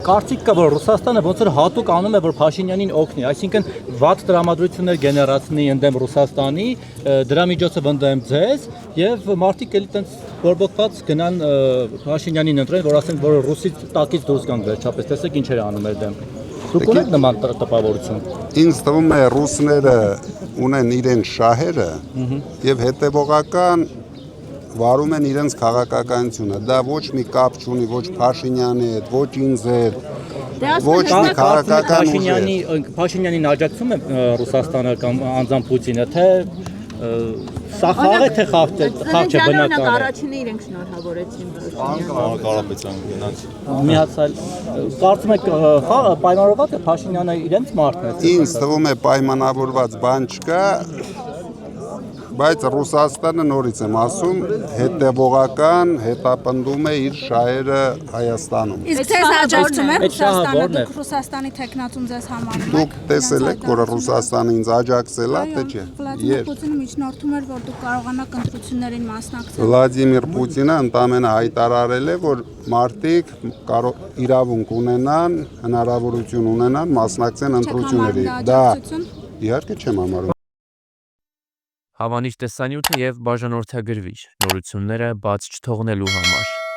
կարծիք կա, որ Ռուսաստանը ոնց որ հատուկ անում է, որ Փաշինյանին օգնի, այսինքն վատ տրամադրություններ գեներացնի ընդդեմ Ռուսաստանի, դրա միջոցով ընդդեմ ձեզ եւ մարդիկ էլի տենց բորբոքված գնան Փաշինյանին ընտրեն, որ ասեն, որ ռուսի տակից դուրս գան վերջապես, տեսեք ինչ էր անում էր դեմ։ Դուք ունեք նման տպավորություն։ Ինձ թվում է ռուսները ունեն իրենց շահերը եւ հետեւողական վարում են իրենց քաղաքականությունը։ Դա ոչ մի կապ չունի ոչ Փաշինյանի հետ, ոչ ինձ հետ, ոչ մի քաղաքական ուժ։ Փաշինյանին աջակցում է Ռուսաստանը կամ անձամբ Պուտինը, թե սա խաղ է, թե խաղ չէ բնական։ Առաջինը իրենք շնորհավորեցին Փաշինյանին։ Կարապետյան գնաց։ Միացալ կարծում եք խաղը պայմանավորված է Փաշինյանը իրենց մարդն է։ Ինձ թվում է պայմանավորված բան չկա, բայց Ռուսաստանը նորից եմ ասում, հետևողական հետապնդում է իր շահերը Հայաստանում։ Իսկ ձեզ աջակցում է Ռուսաստանը, որն է։ դուք Ռուսաստանի տեխնացում ձեզ համարում Դուք տեսել եք, որ Ռուսաստանը ինձ աջակցել է, թե չէ։ Վլադիմիր Պուտինը միջնորդում էր, որ դուք կարողանաք ընտրություններին մասնակցել։ Վլադիմիր Պուտինը ընդամենը հայտարարել է, որ մարդիկ իրավունք ունենան, հնարավորություն ունենան մասնակցեն ընտրությունների։ Դա իհարկե չեմ համարում։ Հավանիչ տեսանյութը եւ բաժանորդագրվիչ նորությունները բաց չթողնելու համար։